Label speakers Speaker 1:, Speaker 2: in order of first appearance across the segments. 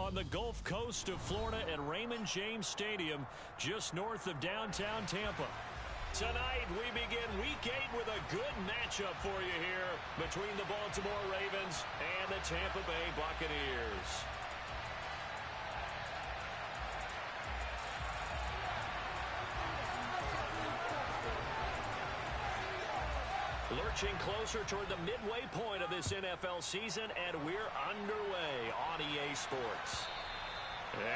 Speaker 1: on the Gulf Coast of Florida at Raymond James Stadium, just north of downtown Tampa. Tonight, we begin Week 8 with a good matchup for you here between the Baltimore Ravens and the Tampa Bay Buccaneers. Lurching closer toward the midway point of this NFL season, and we're underway on EA Sports.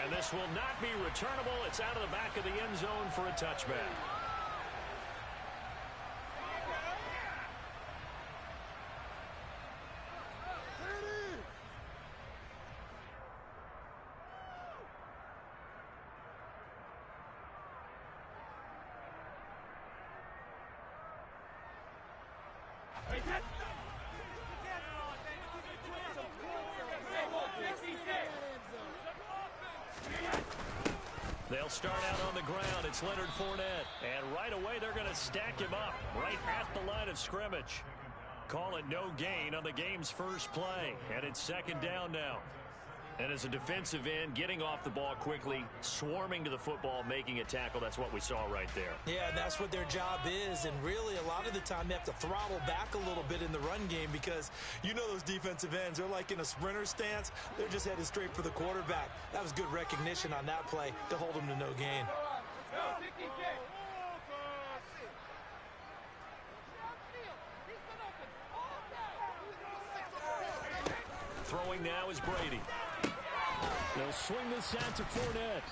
Speaker 1: And this will not be returnable. It's out of the back of the end zone for a touchback. They'll start out on the ground. It's Leonard Fournette. And right away, they're going to stack him up right at the line of scrimmage. Call it no gain on the game's first play. And it's second down now. And as a defensive end, getting off the ball quickly, swarming to the football, making a tackle, that's what we saw right there.
Speaker 2: Yeah, and that's what their job is. And really, a lot of the time, they have to throttle back a little bit in the run game because you know those defensive ends, they're like in a sprinter stance. They're just headed straight for the quarterback. That was good recognition on that play to hold them to no gain.
Speaker 1: Throwing now is Brady. They'll swing this out to Fournette.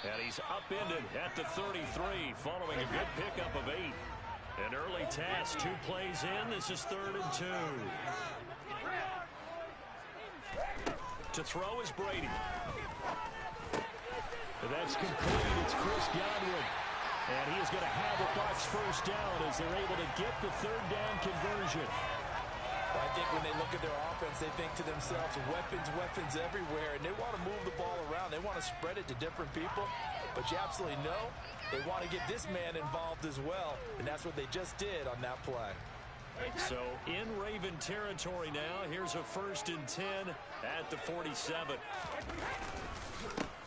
Speaker 1: And he's upended at the 33 following a good pickup of 8. An early task, 2 plays in. This is 3rd and 2. To throw is Brady. That's complete. It's Chris Godwin. And he is going to have a Bucs first down as they're able to get the 3rd down conversion.
Speaker 2: I think when they look at their offense, they think to themselves, weapons everywhere, and they want to move the ball around. They want to spread it to different people, but you absolutely know they want to get this man involved as well, and that's what they just did on that play.
Speaker 1: So in Raven territory now, here's a 1st and 10 at the 47.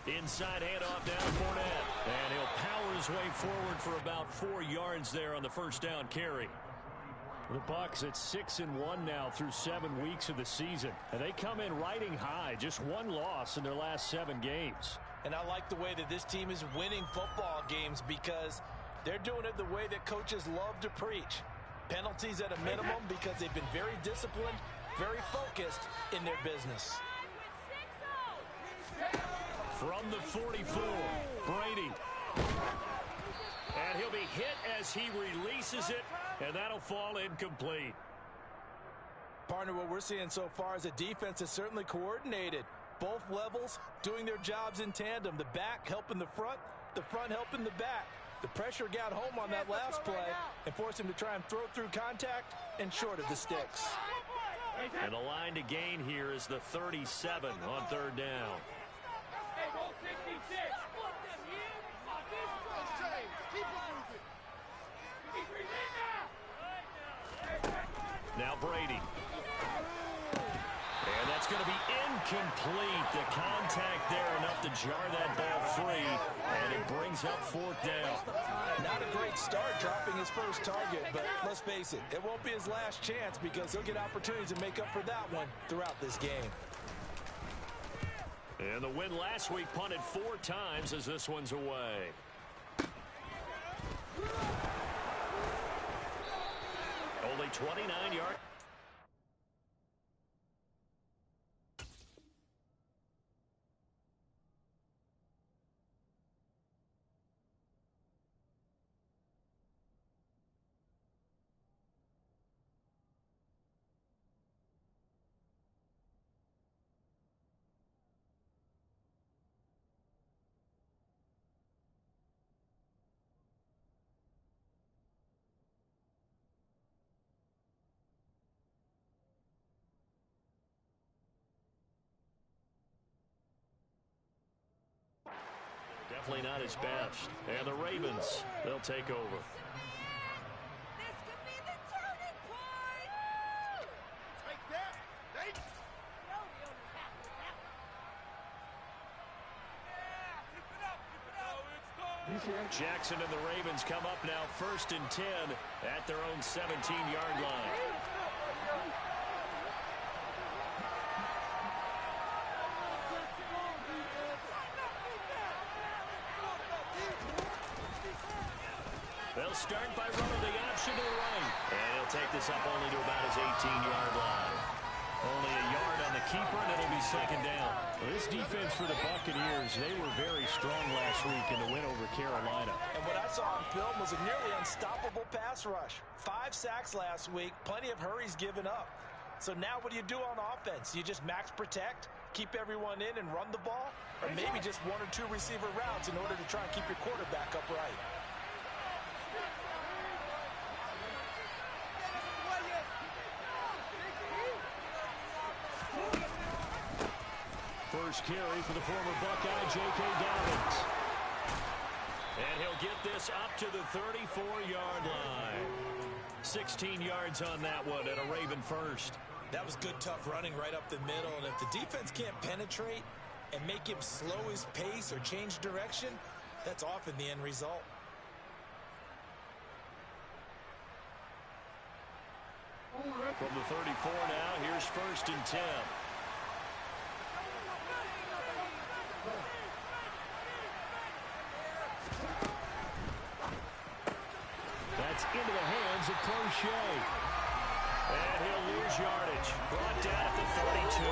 Speaker 1: Inside handoff down to Fournette, and he'll power his way forward for about 4 yards there on the first down carry. The Bucs at 6-1 now through 7 weeks of the season. And they come in riding high, just 1 loss in their last 7 games.
Speaker 2: And I like the way that this team is winning football games because they're doing it the way that coaches love to preach. Penalties at a minimum because they've been very disciplined, very focused in their business.
Speaker 1: From the 44, Brady. And he'll be hit as he releases it, and that'll fall incomplete.
Speaker 2: Partner, what we're seeing so far is a defense that's certainly coordinated. Both levels doing their jobs in tandem. The back helping the front helping the back. The pressure got home on that last play and forced him to try and throw through contact and short of the sticks.
Speaker 1: And the line to gain here is the 37 on 3rd down. Now Brady. And that's going to be incomplete. The contact there enough to jar that ball free. And it brings up 4th down.
Speaker 2: Not a great start dropping his first target, but let's face it, it won't be his last chance because he'll get opportunities to make up for that one throughout this game.
Speaker 1: And the win last week punted 4 times as this one's away. Only 29 yards. Definitely not his best. And the Ravens, they'll take over.
Speaker 3: This could be the turning point! Take that!
Speaker 1: Jackson and the Ravens come up now 1st and 10 at their own 17-yard line. They'll start by running the option to the right. And he'll take this up only to about his 18-yard line. Only a yard on the keeper, and it'll be 2nd down.
Speaker 4: Well, this defense for the Buccaneers, they were very strong last week in the win over Carolina.
Speaker 2: And what I saw on film was a nearly unstoppable pass rush. 5 sacks last week, plenty of hurries given up. So now what do you do on offense? You just max protect, keep everyone in and run the ball? Or maybe just 1 or 2 receiver routes in order to try and keep your quarterback upright?
Speaker 1: First carry for the former Buckeye, J.K. Dobbins. And he'll get this up to the 34-yard line. 16 yards on that one and a Raven first.
Speaker 2: That was good, tough running right up the middle. And if the defense can't penetrate and make him slow his pace or change direction, that's often the end result.
Speaker 1: From the 34 now, here's 1st and 10. That's into the hands of Crochet. And he'll lose yardage. Brought down at the 32.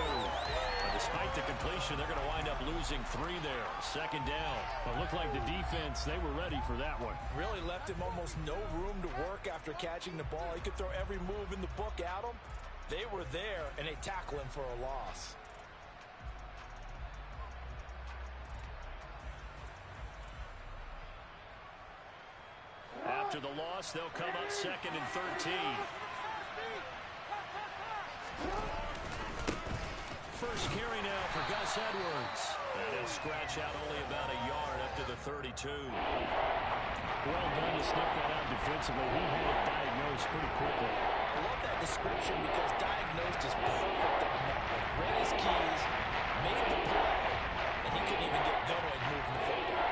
Speaker 1: And despite the completion, they're going to wind up losing 3 there. 2nd down.
Speaker 4: It looked like the defense, they were ready for that one.
Speaker 2: Really left him almost no room to work after catching the ball. He could throw every move in the book at him. They were there, and they tackle him for a loss.
Speaker 1: After the loss, they'll come up 2nd and 13. First carry now for Gus Edwards. And he'll scratch out only about a yard up to the 32.
Speaker 4: Well done to sniff that out defensively. He had it diagnosed pretty quickly.
Speaker 2: I love that description because diagnosed is perfect on that one. Read his keys, made the play, and he couldn't even get going moving the football.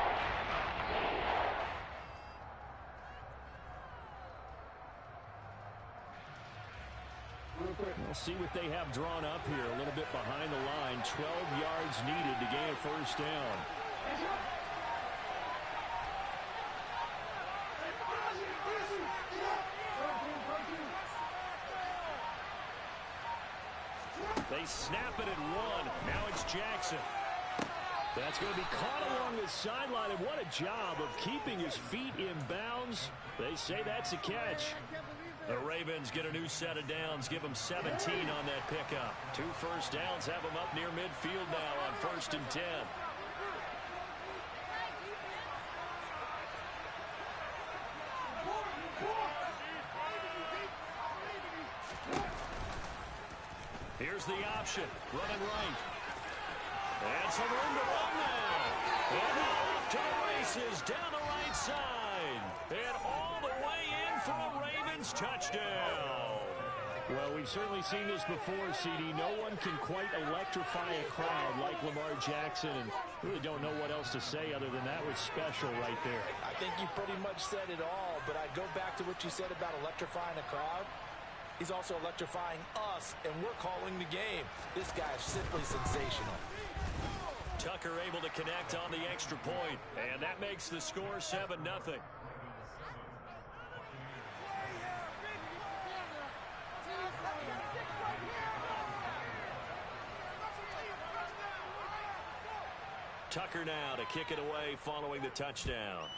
Speaker 4: We'll see what they have drawn up here. A little bit behind the line. 12 yards needed to gain a 1st down.
Speaker 1: They snap it at 1. Now it's Jackson.
Speaker 4: That's going to be caught along the sideline, and what a job of keeping his feet in bounds. They say that's a catch.
Speaker 1: The Ravens get a new set of downs, give them 17 on that pickup. 2 first downs have them up near midfield now on 1st and 10. Here's the option, running right. And some room to run now. And off to the races down the right side. And all the way in for a Ravens touchdown.
Speaker 4: Well, we've certainly seen this before, CD. No one can quite electrify a crowd like Lamar Jackson, and really don't know what else to say other than that was special right there.
Speaker 2: I think you pretty much said it all, but I'd go back to what you said about electrifying a crowd. He's also electrifying us, and we're calling the game. This guy is simply sensational.
Speaker 1: Tucker able to connect on the extra point, and that makes the score 7-0. Tucker now to kick it away following the touchdown.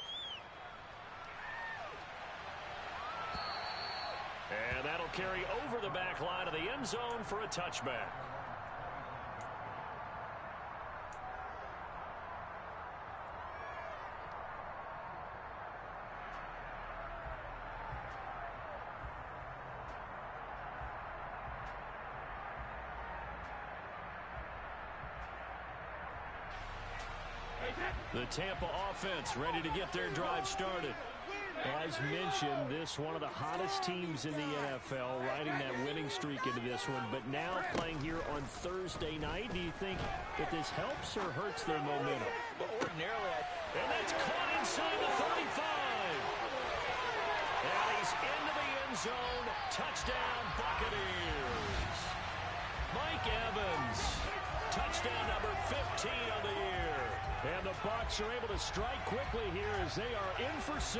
Speaker 1: And that'll carry over the back line of the end zone for a touchback. The Tampa offense ready to get their drive started.
Speaker 4: As mentioned, this one of the hottest teams in the NFL, riding that winning streak into this one, but now playing here on Thursday night. Do you think that this helps or hurts their momentum?
Speaker 2: Well, ordinarily,
Speaker 1: and that's caught inside the 35. And he's into the end zone. Touchdown, Buccaneers. Mike Evans. Touchdown number 15 on the year. And the Bucs are able to strike quickly here as they are in for 6.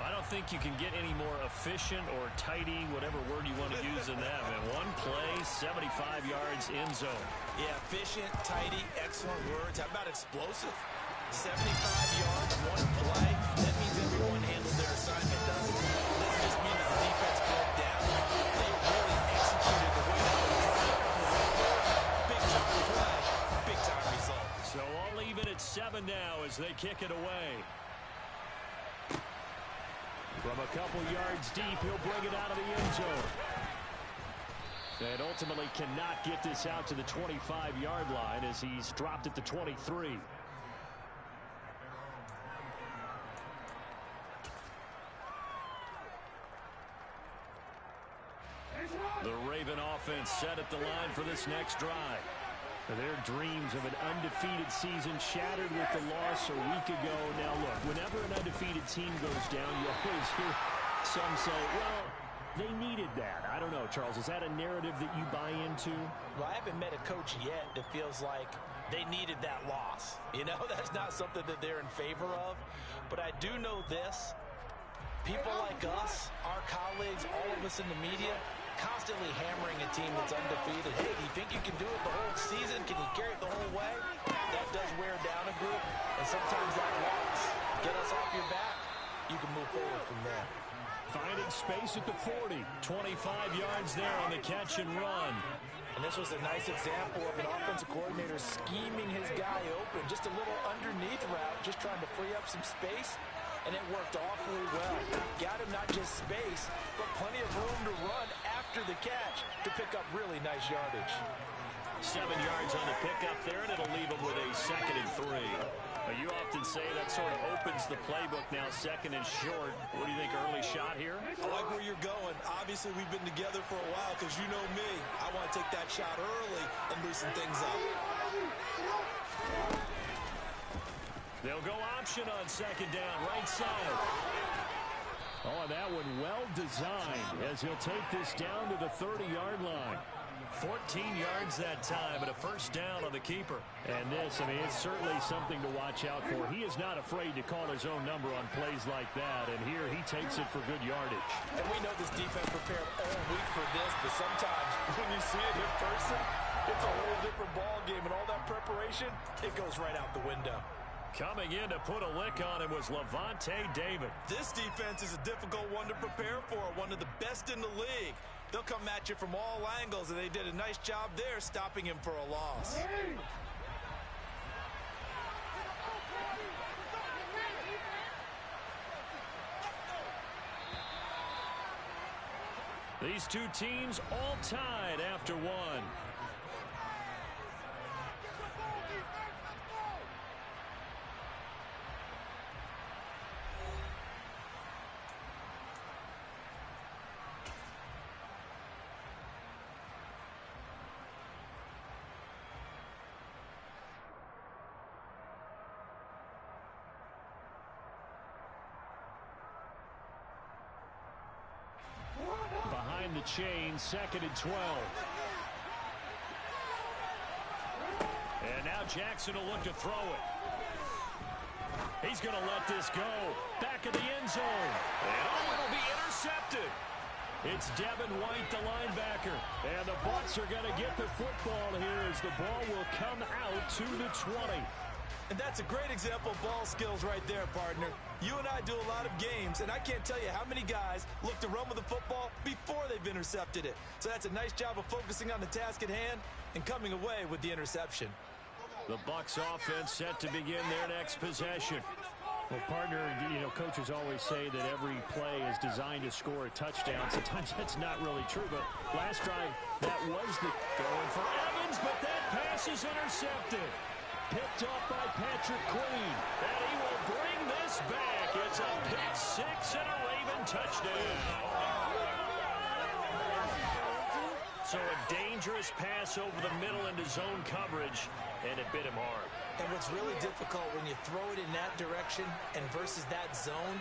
Speaker 1: I don't think you can get any more efficient or tidy, whatever word you want to use in that. And one play, 75 yards in zone.
Speaker 2: Yeah, efficient, tidy, excellent words. How about explosive? 75 yards, one play. That means everyone handled their assignment, doesn't it? It doesn't just mean that the defense broke down. They really executed the way that was drawn up on the whiteboard. Big-time play, big-time result.
Speaker 1: So I'll leave it at 7 now as they kick it away. From a couple yards deep, he'll bring it out of the end zone. And ultimately cannot get this out to the 25-yard line as he's dropped at the 23. The Raven offense set at the line for this next drive. Their dreams of an undefeated season shattered with the loss a week ago. Now, look, whenever an undefeated team goes down, you always hear some say, well, they needed that. I don't know, Charles. Is that a narrative that you buy into?
Speaker 2: Well, I haven't met a coach yet that feels like they needed that loss. You know, that's not something that they're in favor of. But I do know this. People like us, our colleagues, all of us in the media, constantly hammering a team that's undefeated. Hey, do you think you can do it the whole season? Can you carry it the whole way? That does wear down a group, and sometimes that loss, get us off your back, you can move forward from there.
Speaker 1: Finding space at the 40. 25 yards there on the catch and run.
Speaker 2: And this was a nice example of an offensive coordinator scheming his guy open. Just a little underneath route, just trying to free up some space. And it worked awfully well. Got him not just space, but plenty of room to run after the catch to pick up really nice yardage.
Speaker 1: 7 yards on the pickup there, and it'll leave him with a 2nd and 3. You often say that sort of opens the playbook now, 2nd and short. What do you think, early shot here?
Speaker 2: I like where you're going. Obviously, we've been together for a while because you know me. I want to take that shot early and loosen things up.
Speaker 1: They'll go option on 2nd down, right side. Oh, that one well designed as he'll take this down to the 30-yard line. 14 yards that time and a 1st down on the keeper. And this, I mean, it's certainly something to watch out for. He is not afraid to call his own number on plays like that, and here he takes it for good yardage.
Speaker 2: And we know this defense prepared all week for this, but sometimes when you see it in person, it's a whole different ball game, and all that preparation, it goes right out the window.
Speaker 1: Coming in to put a lick on him was Levante David.
Speaker 2: This defense is a difficult one to prepare for, one of the best in the league. They'll come at you from all angles, and they did a nice job there stopping him for a loss.
Speaker 1: These two teams all tied after one. Behind the chain, 2nd and 12. And now Jackson will look to throw it. He's going to let this go. Back of the end zone. And it'll be intercepted. It's Devin White, the linebacker. And the Bucs are going to get the football here as the ball will come out to the 20.
Speaker 2: And that's a great example of ball skills right there, partner. You and I do a lot of games, and I can't tell you how many guys look to run with the football before they've intercepted it. So that's a nice job of focusing on the task at hand and coming away with the interception.
Speaker 1: The Bucs offense set to begin their next possession. Well, partner, you know, coaches always say that every play is designed to score a touchdown. Sometimes that's not really true, but last drive, that was the going for Evans, but that pass is intercepted. Picked off by Patrick Queen, and he will bring this back. It's a pick six and a Raven touchdown. So a dangerous pass over the middle into zone coverage, and it bit him hard.
Speaker 2: And what's really difficult when you throw it in that direction and versus that zone,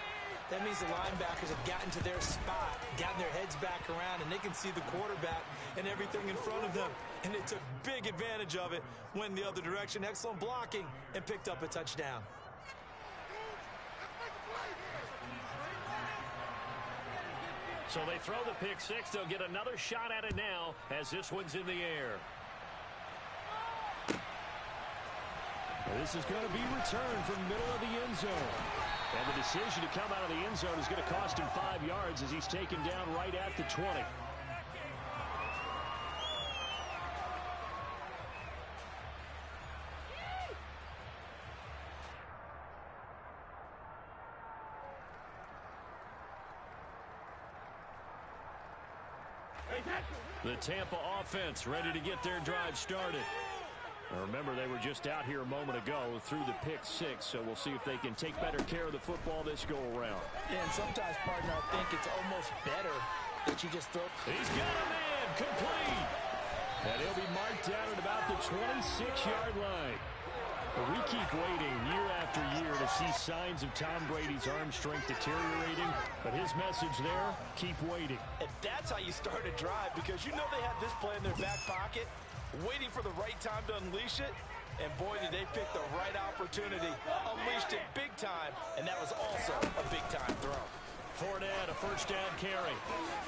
Speaker 2: that means the linebackers have gotten to their spot, gotten their heads back around, and they can see the quarterback and everything in front of them. And they took big advantage of it, went the other direction, excellent blocking, and picked up a touchdown.
Speaker 1: So they throw the pick six. They'll get another shot at it now as this one's in the air.
Speaker 4: This is going to be returned from the middle of the end zone. And the decision to come out of the end zone is going to cost him 5 yards as he's taken down right at the 20. The Tampa offense ready to get their drive started. Now remember, they were just out here a moment ago through the pick six, so we'll see if they can take better care of the football this go-around.
Speaker 2: Yeah, and sometimes, partner, I think it's almost better that you just throw.
Speaker 1: He's got a man complete.
Speaker 4: And he'll be marked down at about the 26-yard line. But we keep waiting year after year to see signs of Tom Brady's arm strength deteriorating. But his message there, keep waiting.
Speaker 2: And that's how you start a drive, because you know they had this play in their back pocket, waiting for the right time to unleash it. And boy, did they pick the right opportunity. Unleashed it big time, and that was also a big-time throw.
Speaker 1: Fournette, a first down carry.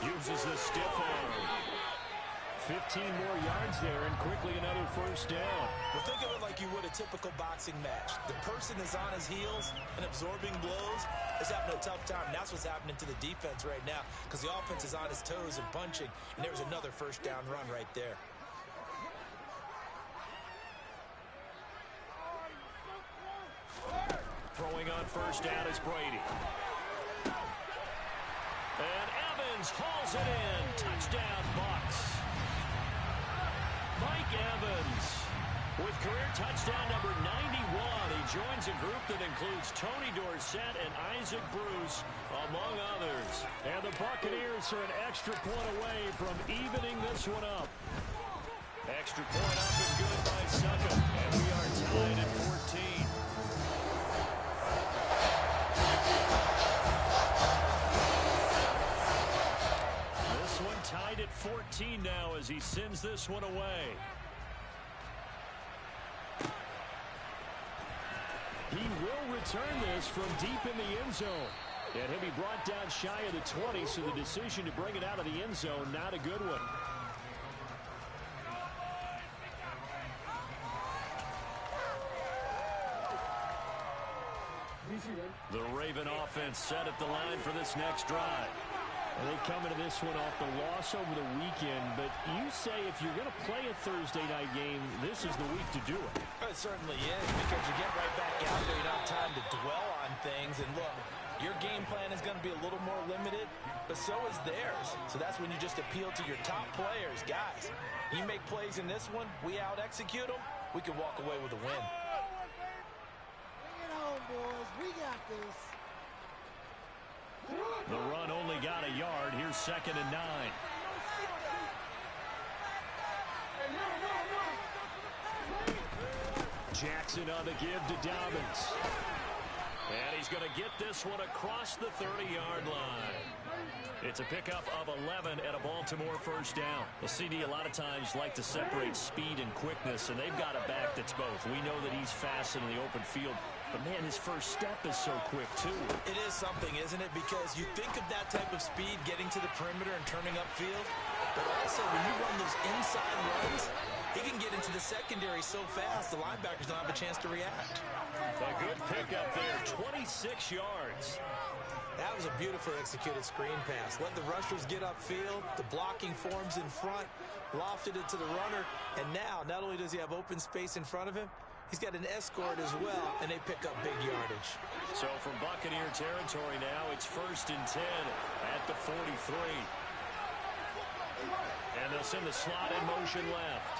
Speaker 1: Uses the stiff arm. 15 more yards there, and quickly another first down.
Speaker 2: Well, think of it like you would a typical boxing match. The person is on his heels and absorbing blows is having a tough time. And that's what's happening to the defense right now, because the offense is on his toes and punching, and there's another first down run right there.
Speaker 1: Throwing on first down is Brady. And Evans hauls it in. Touchdown, Bucs. Mike Evans with career touchdown number 91. He joins a group that includes Tony Dorsett and Isaac Bruce, among others. And the Buccaneers are an extra point away from evening this one up. Extra point up and good by Suckup. And we are tied at 14. Tied at 14 now as he sends this one away.
Speaker 4: He will return this from deep in the end zone. And he'll be brought down shy of the 20, so the decision to bring it out of the end zone, not a good one.
Speaker 1: The Raven offense set at the line for this next drive.
Speaker 4: They come into this one off the loss over the weekend, but you say if you're going to play a Thursday night game, this is the week to do it.
Speaker 2: It certainly is, because you get right back out there. You don't have time to dwell on things. And look, your game plan is going to be a little more limited, but so is theirs. So that's when you just appeal to your top players. Guys, you make plays in this one, we out-execute them, we can walk away with a win.
Speaker 3: Bring it home, boys. We got this.
Speaker 1: The run only got a yard. Here's 2nd and 9.
Speaker 4: Jackson on the give to Dobbins.
Speaker 1: And he's going to get this one across the 30-yard line. It's a pickup of 11 and a Baltimore first down. The CD a lot of times like to separate speed and quickness, and they've got a back that's both. We know that he's fast in the open field, but, man, his first step is so quick, too.
Speaker 2: It is something, isn't it? Because you think of that type of speed getting to the perimeter and turning upfield, but also when you run those inside runs, he can get into the secondary so fast the linebackers don't have a chance to react.
Speaker 1: A good pickup there, 26 yards.
Speaker 2: That was a beautifully executed screen pass. Let the rushers get upfield. The blocking forms in front. Lofted it to the runner. And now, not only does he have open space in front of him, he's got an escort as well, and they pick up big yardage.
Speaker 1: So from Buccaneer territory now, it's 1st and 10 at the 43. And they'll send the slot in motion left.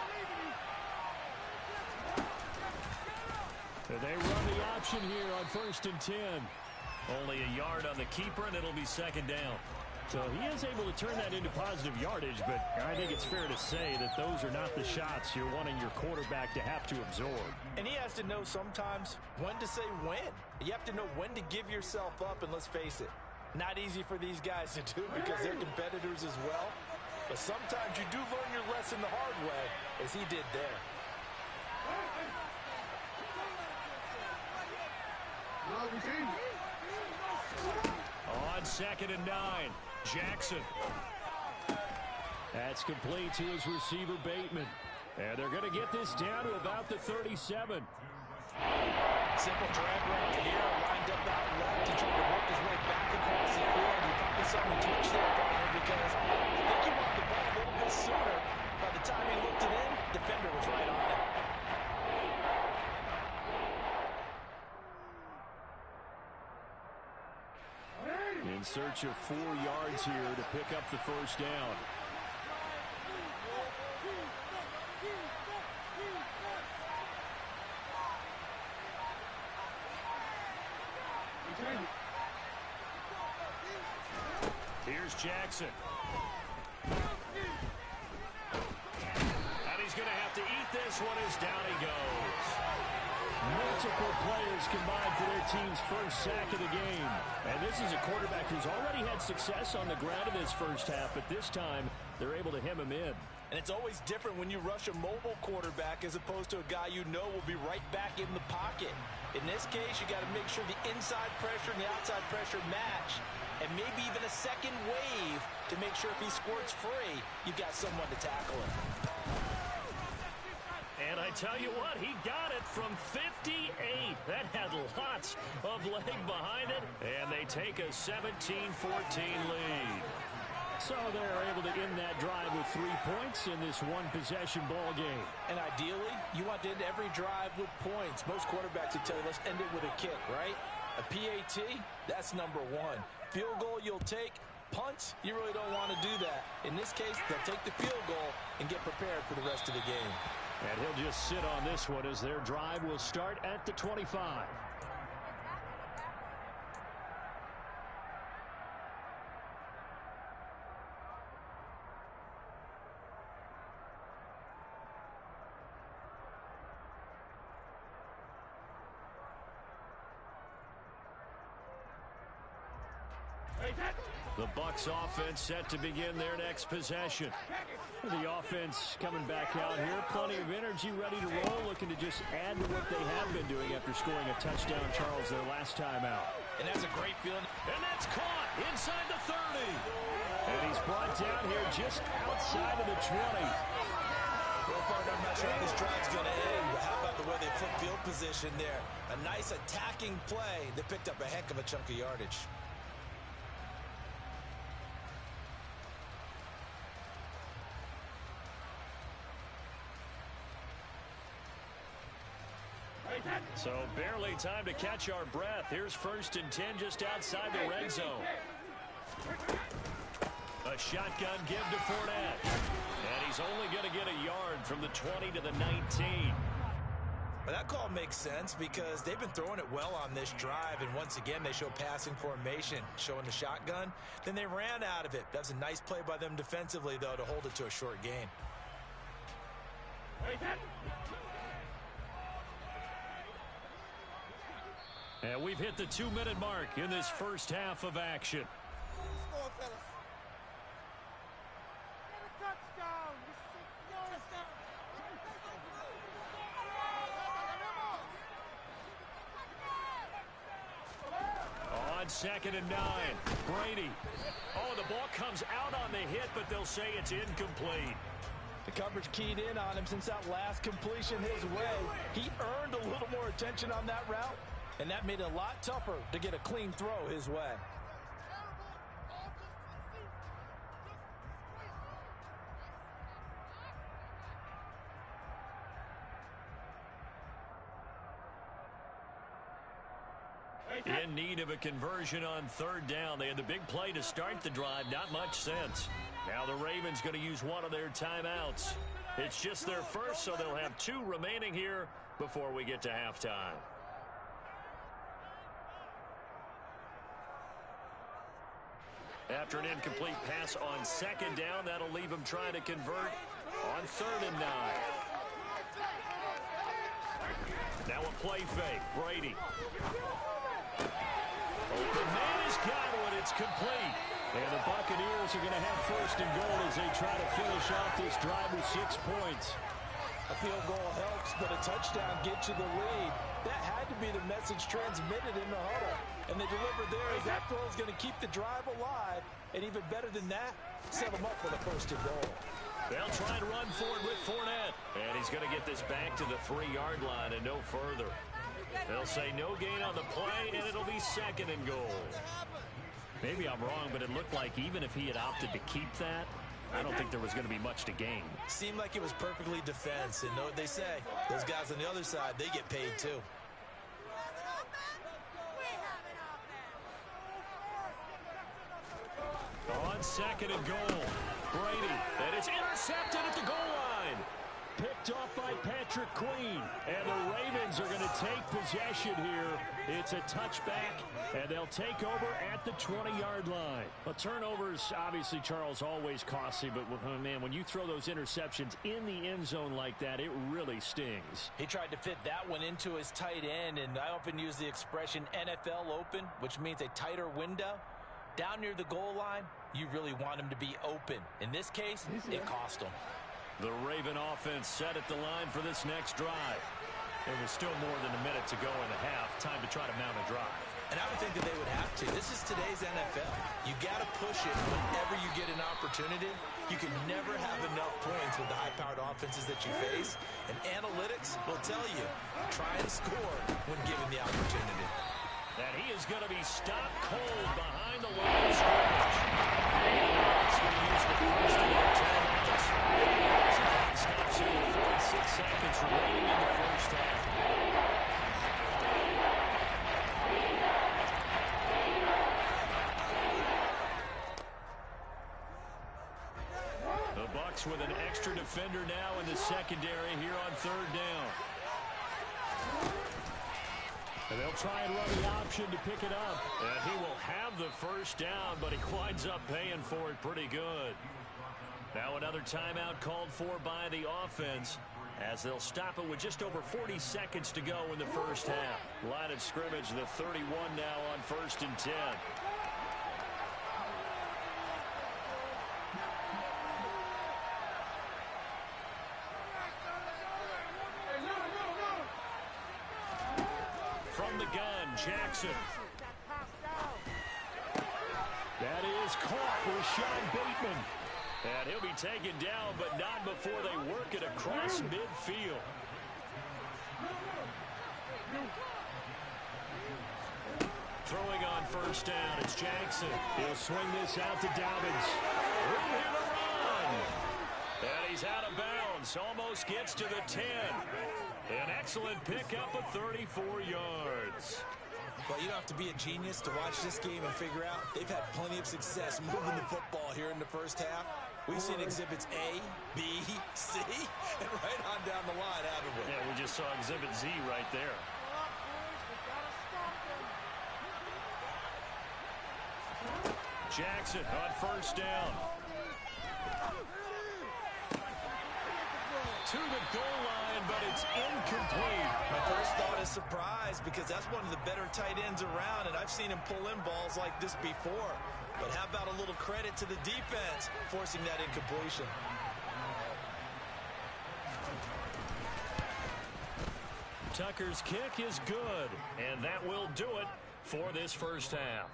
Speaker 4: They run the option here on 1st and 10.
Speaker 1: Only a yard on the keeper, and it'll be 2nd down.
Speaker 4: So he is able to turn that into positive yardage, but I think it's fair to say that those are not the shots you're wanting your quarterback to have to absorb.
Speaker 2: And he has to know sometimes when to say when. You have to know when to give yourself up, and let's face it, not easy for these guys to do because they're competitors as well. But sometimes you do learn your lesson the hard way, as he did there.
Speaker 1: On 2nd and 9, Jackson.
Speaker 4: That's complete to his receiver, Bateman. And they're going to get this down to about the 37.
Speaker 2: Simple drag route here, lined up out left. He tried to work his way back across the field. You probably saw me twitch there, partner, because I think he wanted the ball a little bit sooner. By the time he looked it in, defender was right on it.
Speaker 4: In search of 4 yards here to pick up the first down.
Speaker 1: Here's Jackson. And he's going to have to eat this one as down he goes.
Speaker 4: Multiple players combined for their team's first sack of the game. And this is a quarterback who's already had success on the ground in his first half, but this time they're able to hem him in.
Speaker 2: And it's always different when you rush a mobile quarterback as opposed to a guy you know will be right back in the pocket. In this case, you got to make sure the inside pressure and the outside pressure match, and maybe even a second wave to make sure if he squirts free, you've got someone to tackle him.
Speaker 1: And I tell you what, he got it from 58. That had lots of leg behind it, and they take a 17-14 lead.
Speaker 4: So they're able to end that drive with 3 points in this one-possession ball game.
Speaker 2: And ideally, you want to end every drive with points. Most quarterbacks would tell you, let's end it with a kick, right? A PAT, that's number 1. Field goal you'll take. Punts, you really don't want to do that. In this case, they'll take the field goal and get prepared for the rest of the game.
Speaker 4: And he'll just sit on this one as their drive will start at the 25.
Speaker 1: The Bucs offense set to begin their next possession.
Speaker 4: The offense coming back out here. Plenty of energy, ready to roll, looking to just add to what they have been doing after scoring a touchdown, Charles, their last time out.
Speaker 2: And that's a great feeling.
Speaker 1: And that's caught inside the 30.
Speaker 4: And he's brought down here just outside of the 20.
Speaker 2: Well, partner, I'm not sure how this drive's going to end, but how about the way they flip field position there? A nice attacking play. They picked up a heck of a chunk of yardage.
Speaker 1: So barely time to catch our breath. Here's 1st and 10 just outside the red zone. A shotgun give to Fournette. And he's only going to get a yard from the 20 to the 19.
Speaker 2: Well, that call makes sense because they've been throwing it well on this drive, and once again they show passing formation, showing the shotgun. Then they ran out of it. That's a nice play by them defensively, though, to hold it to a short gain.
Speaker 1: And we've hit the 2-minute mark in this first half of action. On 2nd and 9, Brady. Oh, the ball comes out on the hit, but they'll say it's incomplete.
Speaker 2: The coverage keyed in on him since that last completion his way. He earned a little more attention on that route, and that made it a lot tougher to get a clean throw his way.
Speaker 1: In need of a conversion on 3rd down. They had the big play to start the drive. Not much sense. Now the Ravens going to use one of their timeouts. It's just their first, so they'll have 2 remaining here before we get to halftime. After an incomplete pass on second down, that'll leave him trying to convert on 3rd and 9. Now a play fake. Brady. The man has got one. It's complete. And the Buccaneers are going to have 1st and goal as they try to finish off this drive with 6 points.
Speaker 2: A field goal helps, but a touchdown gets you the lead. That had to be the message transmitted in the huddle. And they delivered there as that throw is going to keep the drive alive. And even better than that, set them up for the 1st and goal.
Speaker 1: They'll try and run forward with Fournette. And he's going to get this back to the 3-yard line and no further. They'll say no gain on the play, and it'll be 2nd and goal.
Speaker 4: Maybe I'm wrong, but it looked like even if he had opted to keep that, I don't think there was going to be much to gain.
Speaker 2: Seemed like it was perfectly defense. And know what they say? Those guys on the other side, they get paid too.
Speaker 1: On 2nd and goal, Brady, and it's intercepted at the goal line.
Speaker 4: Picked off by Patrick Queen, and the Ravens are going to take possession here. It's a touchback, and they'll take over at the 20-yard line. Well, turnovers, obviously, Charles, always costly, but, man, when you throw those interceptions in the end zone like that, it really stings.
Speaker 2: He tried to fit that one into his tight end, and I often use the expression NFL open, which means a tighter window. Down near the goal line, you really want him to be open. In this case, it cost him.
Speaker 1: The Raven offense set at the line for this next drive. There was still more than a minute to go in the half. Time to try to mount a drive.
Speaker 2: And I would think that they would have to. This is today's NFL. You got to push it whenever you get an opportunity. You can never have enough points with the high-powered offenses that you face. And analytics will tell you, try and score when given the opportunity.
Speaker 1: And he is going to be stopped cold behind the line of scrimmage. He's going to use the first of their timeouts. Stops here with 46 seconds remaining in the first half. The Bucs with an extra defender now in the secondary here on 3rd down.
Speaker 4: And they'll try and run the option to pick it up.
Speaker 1: And he will have the first down, but he winds up paying for it pretty good. Now another timeout called for by the offense as they'll stop it with just over 40 seconds to go in the first half. Line of scrimmage, the 31 now on 1st and 10. From the gun, Jackson.
Speaker 4: That is caught with Sean Bateman.
Speaker 1: And he'll be taken down, but not before they work it across midfield. Throwing on 1st down, it's Jackson.
Speaker 4: He'll swing this out to Dobbins.
Speaker 1: Room here to run. And he's out of bounds. Almost gets to the 10. An excellent pickup of 34 yards.
Speaker 2: Well, you don't have to be a genius to watch this game and figure out they've had plenty of success moving the football here in the first half. We've seen exhibits A, B, C, and right on down the line, haven't we?
Speaker 1: Yeah, we just saw exhibit Z right there. Jackson on 1st down. To the goal line, but it's incomplete.
Speaker 2: My first thought is surprise because that's one of the better tight ends around, and I've seen him pull in balls like this before. But how about a little credit to the defense forcing that incompletion?
Speaker 1: Tucker's kick is good, and that will do it for this first half.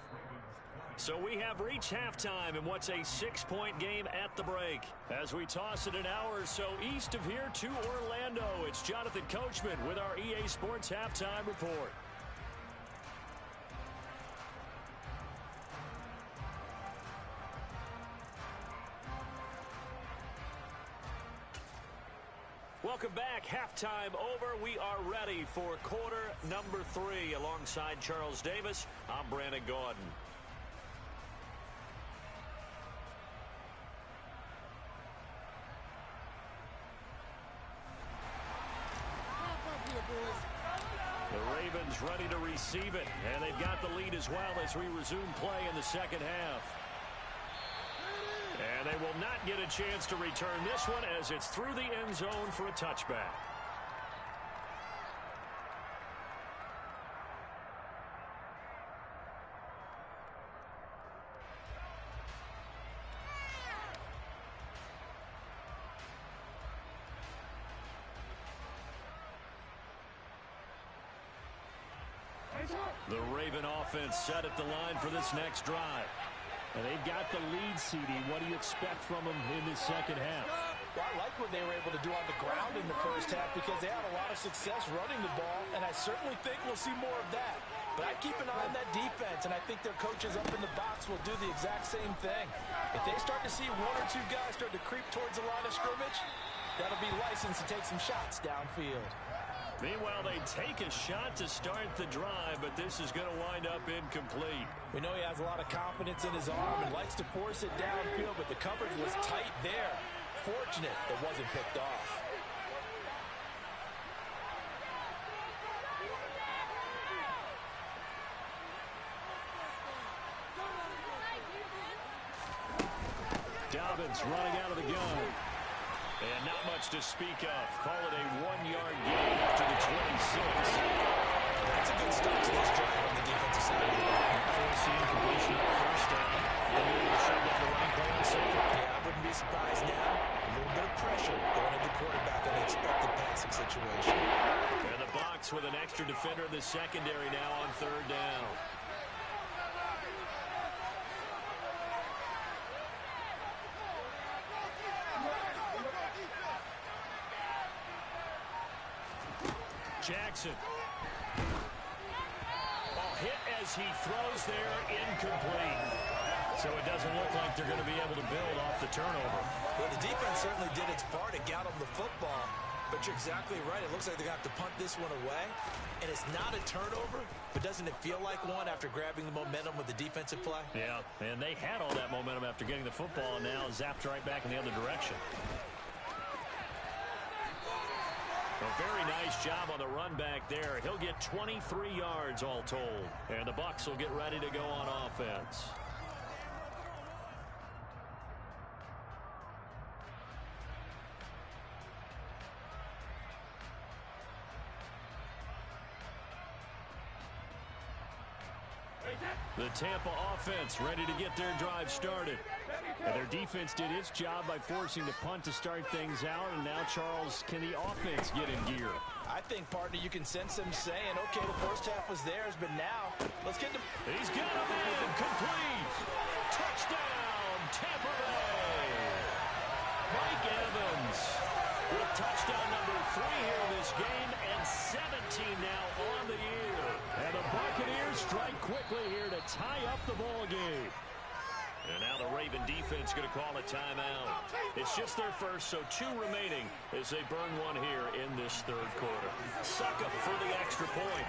Speaker 1: So we have reached halftime in what's a 6-point game at the break. As we toss it an hour or so east of here to Orlando, it's Jonathan Coachman with our EA Sports Halftime Report. Welcome back. Halftime over. We are ready for quarter number 3. Alongside Charles Davis, I'm Brandon Gaudin. The Ravens ready to receive it, and they've got the lead as well as we resume play in the second half. And they will not get a chance to return this one as it's through the end zone for a touchback. The Raven offense set at the line for this next drive.
Speaker 4: And they've got the lead, CD. What do you expect from them in this second half?
Speaker 2: Well, I like what they were able to do on the ground in the first half because they had a lot of success running the ball, and I certainly think we'll see more of that. But I keep an eye on that defense, and I think their coaches up in the box will do the exact same thing. If they start to see one or two guys start to creep towards the line of scrimmage, that'll be license to take some shots downfield.
Speaker 1: Meanwhile, they take a shot to start the drive, but this is going to wind up incomplete.
Speaker 2: We know he has a lot of confidence in his arm and likes to force it downfield, but the coverage was tight there. Fortunate it wasn't picked off.
Speaker 1: Dobbins running out of the gun. And not much to speak of. Call it a 1-yard gain up to the 26.
Speaker 2: That's a good start to this drive on the defensive side of the ball.
Speaker 1: Forcing completion at first down. And maybe to shut down the running play on second.
Speaker 2: Yeah, I wouldn't be surprised now. A little bit of pressure going at the quarterback in an expected passing situation.
Speaker 1: And the box with an extra defender in the secondary now on third down. Jackson. Hit as he throws there, incomplete. So it doesn't look like they're going to be able to build off the turnover.
Speaker 2: Well, the defense certainly did its part to get them the football, but you're exactly right. It looks like they're going to have to punt this one away, and it's not a turnover, but doesn't it feel like one after grabbing the momentum with the defensive play?
Speaker 1: Yeah, and they had all that momentum after getting the football, and now zapped right back in the other direction. A very nice job on the run back there. He'll get 23 yards all told. And the Bucs will get ready to go on offense. The Tampa offense ready to get their drive started. And their defense did its job by forcing the punt to start things out. And now, Charles, can the offense get in gear?
Speaker 2: I think, partner, you can sense them saying, okay, the first half was theirs, but now let's get to...
Speaker 1: He's got him in. Complete. Touchdown, Tampa Bay. Mike Evans with touchdown number 3 here in this game and 17 now on the year. And the Buccaneers strike quickly here to tie up the ball game. And now the Raven defense going to call a timeout. It's just their first, so 2 remaining as they burn one here in this third quarter. Suckup for the extra point.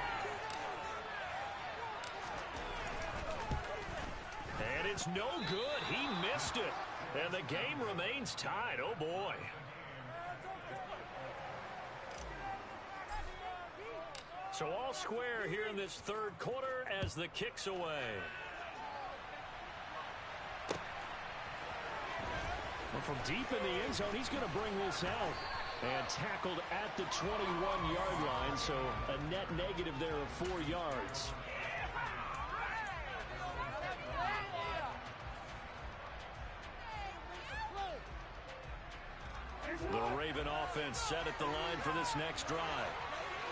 Speaker 1: And it's no good. He missed it. And the game remains tied. Oh, boy. So all square here in this third quarter as the kick's away. Well, from deep in the end zone, he's going to bring this out. And tackled at the 21-yard line, so a net negative there of 4 yards. The Raven offense set at the line for this next drive.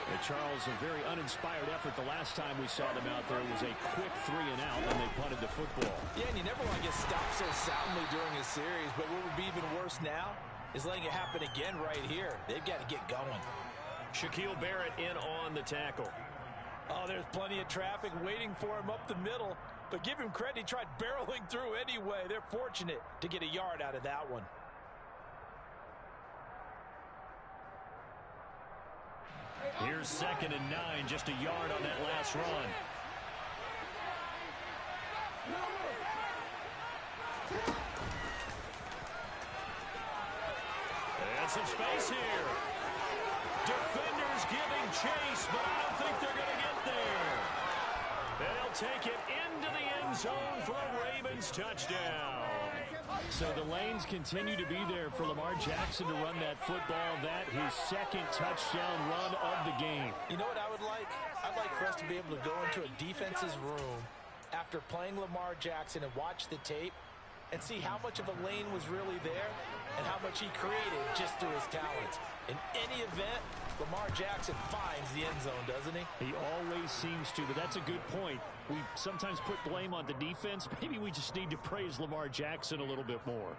Speaker 1: And Charles, a very uninspired effort the last time we saw them out there. It was a quick 3 and out, and they punted the football.
Speaker 2: Yeah, and you never want to get stopped so soundly during a series, but what would be even worse now is letting it happen again right here. They've got to get going.
Speaker 1: Shaquille Barrett in on the tackle.
Speaker 2: Oh, there's plenty of traffic waiting for him up the middle, but give him credit. He tried barreling through anyway. They're fortunate to get a yard out of that one.
Speaker 1: Here's 2nd and 9, just a yard on that last run. And some space here. Defenders giving chase, but I don't think they're going to get there. And they'll take it into the end zone for a Ravens touchdown.
Speaker 4: So the lanes continue to be there for Lamar Jackson to run that football. That his second touchdown run of the game.
Speaker 2: You know what I would like? I'd like for us to be able to go into a defense's room after playing Lamar Jackson and watch the tape and see how much of a lane was really there and how much he created just through his talents. In any event, Lamar Jackson finds the end zone, doesn't he?
Speaker 4: He always seems to, but that's a good point. We sometimes put blame on the defense. Maybe we just need to praise Lamar Jackson a little bit more.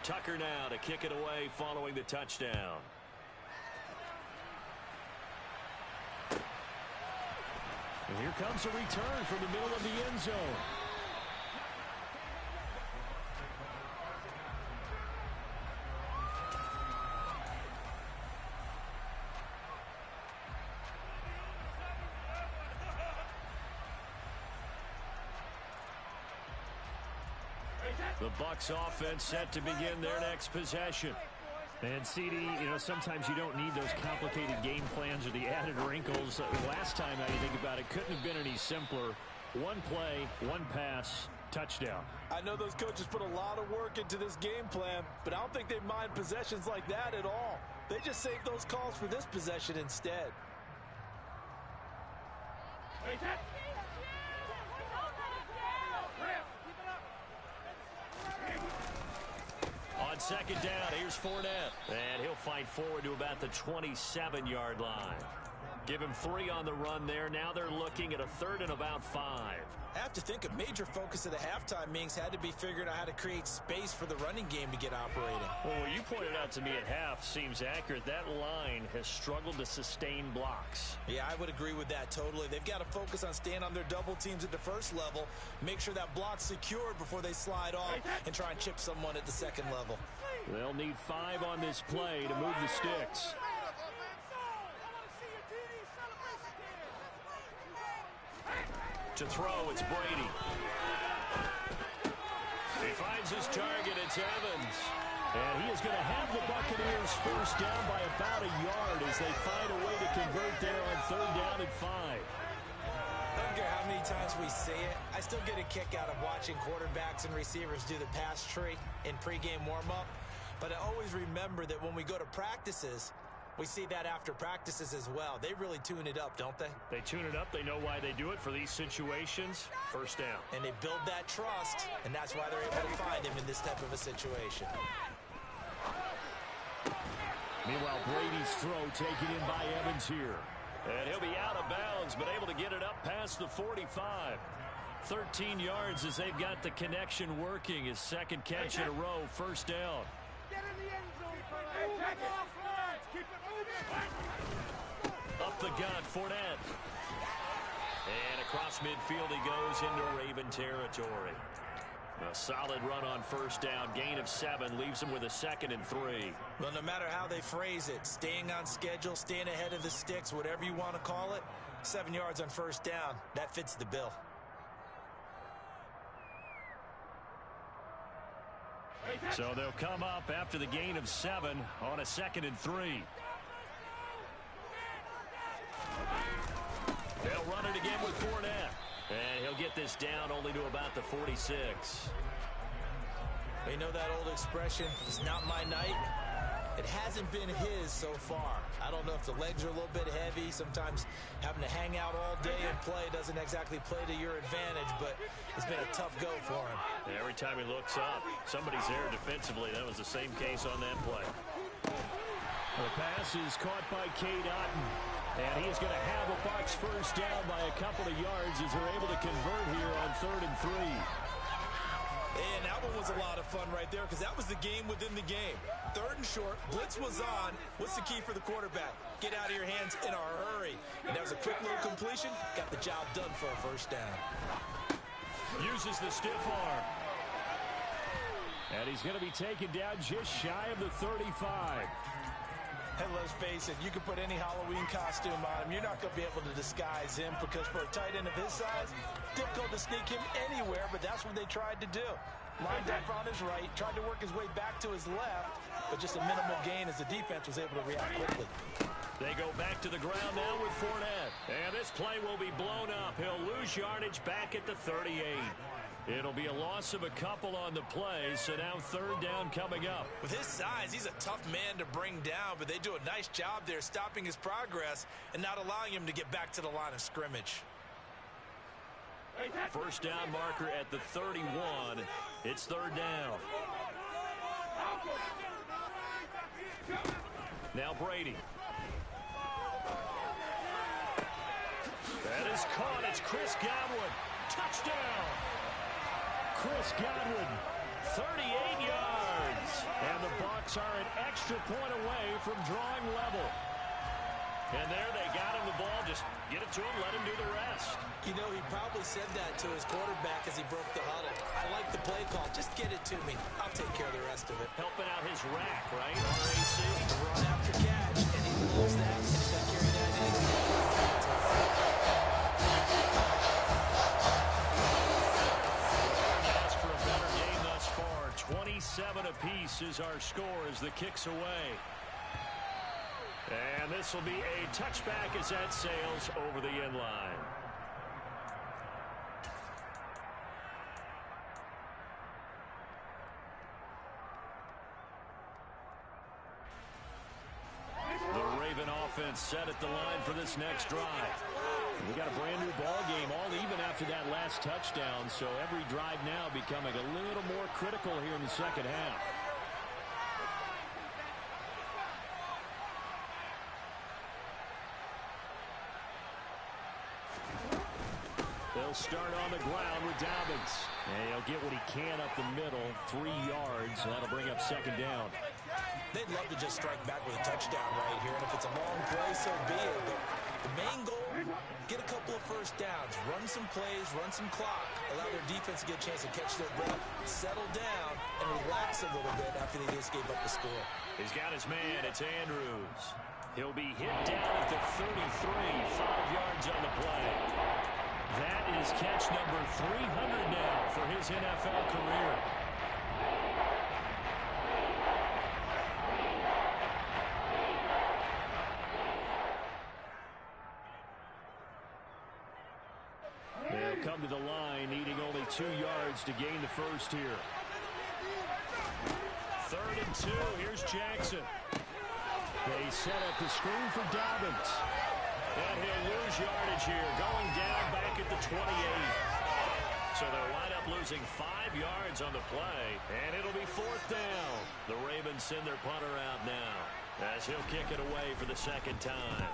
Speaker 1: Tucker now to kick it away following the touchdown.
Speaker 4: And here comes a return from the middle of the end zone.
Speaker 1: The Bucs offense set to begin their next possession.
Speaker 4: And CD, you know, sometimes you don't need those complicated game plans or the added wrinkles. Last time, now you think about it, couldn't have been any simpler. One play, one pass, touchdown.
Speaker 2: I know those coaches put a lot of work into this game plan, but I don't think they mind possessions like that at all. They just save those calls for this possession instead.
Speaker 1: On second down, here's Fournette. And he'll fight forward to about the 27-yard line. Give him 3 on the run there. Now they're looking at a 3rd and about 5.
Speaker 2: I have to think a major focus of the halftime meetings had to be figuring out how to create space for the running game to get operating.
Speaker 1: Well, what you pointed out to me at half seems accurate. That line has struggled to sustain blocks.
Speaker 2: Yeah, I would agree with that totally. They've got to focus on staying on their double teams at the first level, make sure that block's secured before they slide off and try and chip someone at the second level.
Speaker 4: They'll need 5 on this play to move the sticks.
Speaker 1: To throw, it's Brady. He finds his target, it's Evans.
Speaker 4: And he is going to have the Buccaneers first down by about a yard as they find a way to convert there on 3rd down and 5.
Speaker 2: I don't care how many times we say it, I still get a kick out of watching quarterbacks and receivers do the pass tree in pregame warm-up. But I always remember that when we go to practices, we see that after practices as well. They really tune it up, don't they?
Speaker 1: They tune it up. They know why they do it for these situations. First down.
Speaker 2: And they build that trust, and that's why they're able to find him in this type of a situation.
Speaker 4: Meanwhile, Brady's throw taken in by Evans here.
Speaker 1: And he'll be out of bounds, but able to get it up past the 45. 13 yards as they've got the connection working. His second catch in a row, first down.
Speaker 3: Get in the end zone, fellas. Keep it moving.
Speaker 1: Up the gut, Fournette. And across midfield he goes into Raven territory. A solid run on first down. Gain of 7 leaves him with a 2nd and 3.
Speaker 2: Well, no matter how they phrase it, staying on schedule, staying ahead of the sticks, whatever you want to call it, 7 yards on first down, that fits the bill.
Speaker 1: So they'll come up after the gain of 7 on a 2nd and 3. They'll run it again with Fournette. And he'll get this down only to about the 46.
Speaker 2: You know that old expression, it's not my night? It hasn't been his so far. I don't know if the legs are a little bit heavy. Sometimes having to hang out all day and play doesn't exactly play to your advantage, but it's been a tough go for him.
Speaker 1: And every time he looks up, somebody's there defensively. That was the same case on that play.
Speaker 4: The pass is caught by Cade Otton. And he is going to have a Bucs first down by a couple of yards as they're able to convert here on 3rd and 3.
Speaker 2: And that one was a lot of fun right there because that was the game within the game. 3rd and short, blitz was on. What's the key for the quarterback? Get out of your hands in a hurry. And that was a quick little completion. Got the job done for a first down.
Speaker 1: Uses the stiff arm.
Speaker 4: And he's going to be taken down just shy of the 35.
Speaker 2: And let's face it, you can put any Halloween costume on him. You're not going to be able to disguise him because for a tight end of his size, difficult to sneak him anywhere, but that's what they tried to do. Lined up on his right, tried to work his way back to his left, but just a minimal gain as the defense was able to react quickly.
Speaker 1: They go back to the ground now with Fournette. And this play will be blown up. He'll lose yardage back at the 38. It'll be a loss of a couple on the play, so now third down coming up.
Speaker 2: With his size, he's a tough man to bring down, but they do a nice job there stopping his progress and not allowing him to get back to the line of scrimmage.
Speaker 1: First down marker at the 31. It's third down. Now Brady. That is caught. It's Chris Godwin. Touchdown.
Speaker 4: Chris Godwin, 38 yards. And the Bucs are an extra point away from drawing level.
Speaker 1: And there they got him the ball. Just get it to him, let him do the rest.
Speaker 2: You know, he probably said that to his quarterback as he broke the huddle. I like the play call. Just get it to me. I'll take care of the rest of it.
Speaker 1: Helping out his rack, right? RAC.
Speaker 2: The run after catch, and he loves that, and he's going to carry that in.
Speaker 1: Ask for a better game thus far. 27 apiece is our score as the kick's away. And this will be a touchback as that sails over the end line. The Raven offense set at the line for this next drive. We got a brand new ball game all even after that last touchdown, so every drive now becoming a little more critical here in the second half. They'll start on the ground with Dobbins. And he'll get what he can up the middle, 3 yards. That'll bring up second down.
Speaker 2: They'd love to just strike back with a touchdown right here, and if it's a long play, so be it. But the main goal, get a couple of first downs, run some plays, run some clock, allow their defense to get a chance to catch their breath, settle down, and relax a little bit after they just gave up the score.
Speaker 1: He's got his man. It's Andrews. He'll be hit down at the 33, 5 yards on the play. That is catch number 300 now for his NFL career. They'll come to the line, needing only 2 yards to gain the first here. 3rd and 2. Here's Jackson. They set up the screen for Dobbins. And he'll lose yardage here, going down back at the 28. So they'll wind up losing 5 yards on the play, and it'll be 4th down. The Ravens send their punter out now as he'll kick it away for the second time.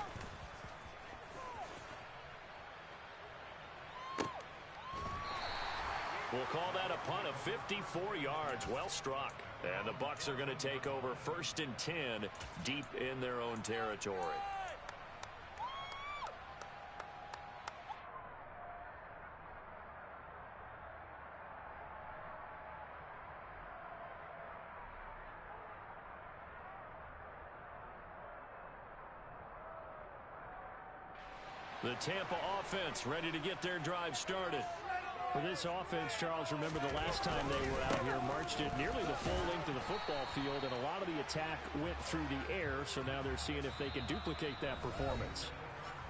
Speaker 1: We'll call that a punt of 54 yards. Well struck. And the Bucs are going to take over 1st and 10 deep in their own territory. The Tampa offense ready to get their drive started.
Speaker 4: For this offense, Charles, remember the last time they were out here, marched it nearly the full length of the football field, and a lot of the attack went through the air, so now they're seeing if they can duplicate that performance.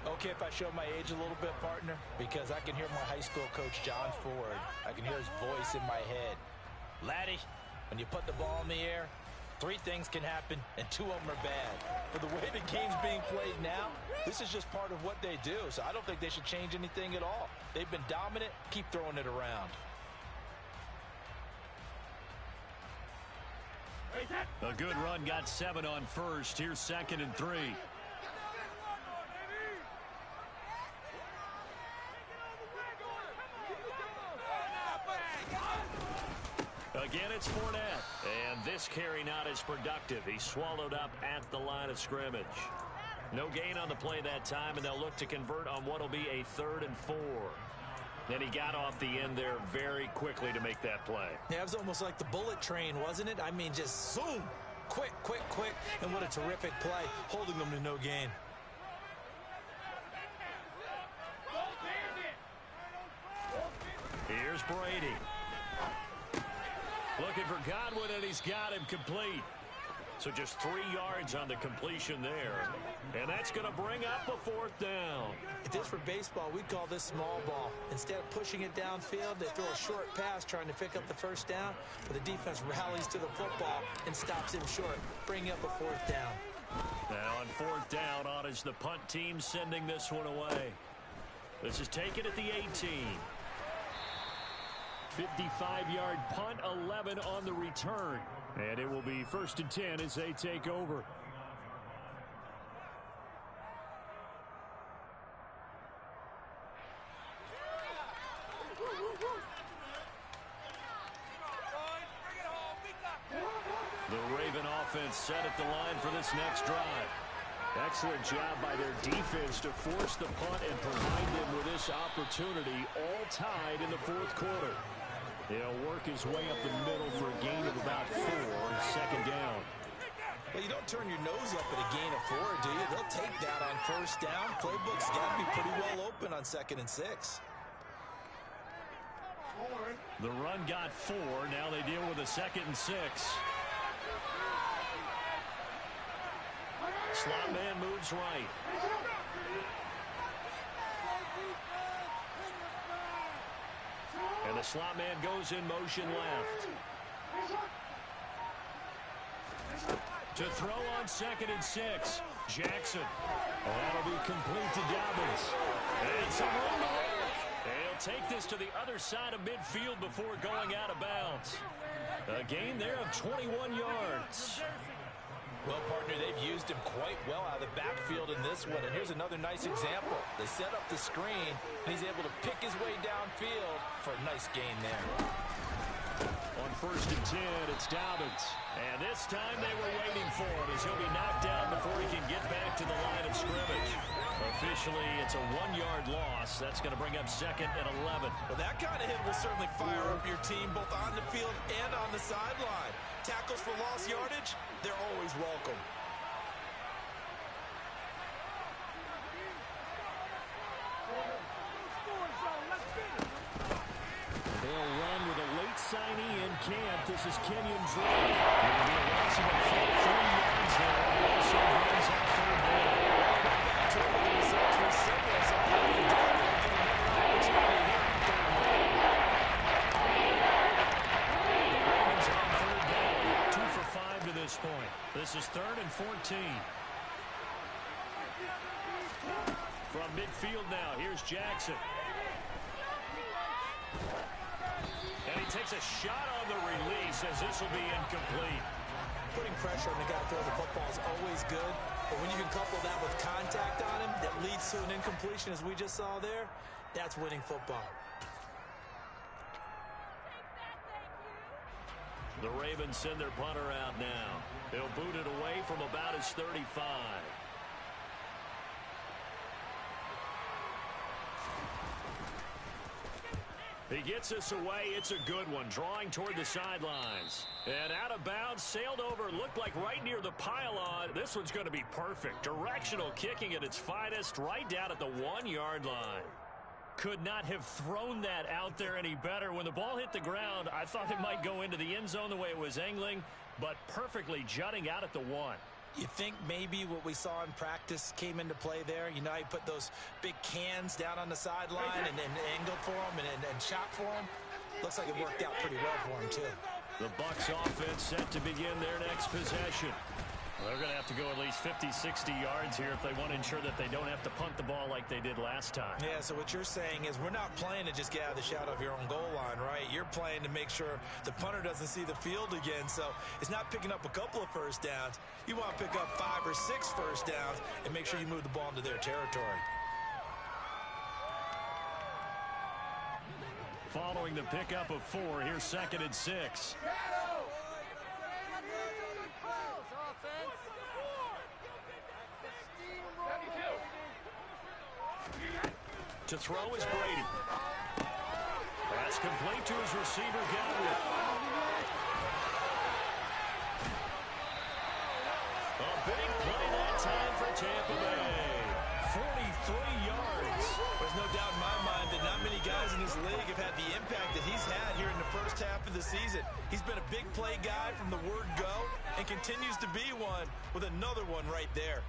Speaker 2: Okay, if I show my age a little bit, partner, because I can hear my high school coach, John Ford. I can hear his voice in my head. Laddie, when you put the ball in the air, 3 things can happen, and 2 of them are bad. For the way the game's being played now, this is just part of what they do, so I don't think they should change anything at all. They've been dominant. Keep throwing it around.
Speaker 1: A good run got 7 on first. Here's 2nd and 3. Again, it's Fournette. And this carry not as productive. He's swallowed up at the line of scrimmage. No gain on the play that time, and they'll look to convert on what will be a 3rd and 4. And he got off the end there very quickly to make that play.
Speaker 2: Yeah, it was almost like the bullet train, wasn't it? I mean, just zoom. quick, quick, quick. And what a terrific play, holding them to no gain.
Speaker 1: Here's Brady. Looking for Godwin, and he's got him complete. So just 3 yards on the completion there. And that's going to bring up a 4th down.
Speaker 2: If this were baseball, we'd call this small ball. Instead of pushing it downfield, they throw a short pass trying to pick up the 1st down. But the defense rallies to the football and stops him short, bringing up a 4th down.
Speaker 1: Now on 4th down, on is the punt team sending this one away. This is taken at the 18.
Speaker 4: 55-yard punt, 11 on the return. And it will be 1st and 10 as they take over.
Speaker 1: The Raven offense set at the line for this next drive.
Speaker 4: Excellent job by their defense to force the punt and provide them with this opportunity, all tied in the 4th quarter. He'll work his way up the middle for a gain of about 4, 2nd down.
Speaker 2: Well, you don't turn your nose up at a gain of 4, do you? They'll take that on 1st down. Playbook's got to be pretty well open on 2nd and 6.
Speaker 1: The run got 4. Now they deal with a 2nd and 6. Slot man moves right. And the slot man goes in motion left. To throw on 2nd and 6. Jackson.
Speaker 4: And that'll be complete to Dobbins.
Speaker 1: And some room to work. And he'll take this to the other side of midfield before going out of bounds. A gain there of 21 yards.
Speaker 2: Well, partner, they've used him quite well out of the backfield in this one. And here's another nice example. They set up the screen, and he's able to pick his way downfield for a nice gain there.
Speaker 4: On 1st and 10, it's Dobbins.
Speaker 1: And this time they were waiting for him as he'll be knocked down before he can get back to the line of scrimmage. Officially, it's a 1-yard loss. That's going to bring up 2nd and 11.
Speaker 2: Well, that kind of hit will certainly fire up your team both on the field and on the sideline. Tackles for lost yardage, they're always welcome.
Speaker 4: They'll run with a late signee in camp. This is Kenyon Drake. It'll be a loss of a full 3 yards there. He also runs on 3rd down.
Speaker 1: Point. This is 3rd and 14. From midfield now, here's Jackson. And he takes a shot on the release as this will be incomplete.
Speaker 2: Putting pressure on the guy to throw the football is always good, but when you can couple that with contact on him that leads to an incompletion as we just saw there, that's winning football.
Speaker 1: The Ravens send their punter out now. They'll boot it away from about his 35. He gets this away. It's a good one, drawing toward the sidelines. And out of bounds, sailed over, looked like right near the pylon. This one's going to be perfect. Directional kicking at its finest, right down at the 1-yard line. Could not have thrown that out there any better. When the ball hit the ground, I thought it might go into the end zone the way it was angling, but perfectly jutting out at the 1.
Speaker 2: You think maybe what we saw in practice came into play there? You know, he put those big cans down on the sideline and angled for him and shot for him. Looks like it worked out pretty well for him, too.
Speaker 1: The Bucs offense set to begin their next possession. Well, they're going to have to go at least 50, 60 yards here if they want to ensure that they don't have to punt the ball like they did last time.
Speaker 2: Yeah, so what you're saying is we're not playing to just get out of the shadow of your own goal line, right? You're playing to make sure the punter doesn't see the field again. So it's not picking up a couple of first downs. You want to pick up 5 or 6 first downs and make sure you move the ball into their territory.
Speaker 1: Following the pickup of 4, here's 2nd and 6. To throw is Brady. That's complete to his receiver, Godwin. Tampa Bay. 43 yards.
Speaker 2: There's no doubt in my mind that not many guys in this league have had the impact that he's had here in the first half of the season. He's been a big play guy from the word go and continues to be one with another one right there.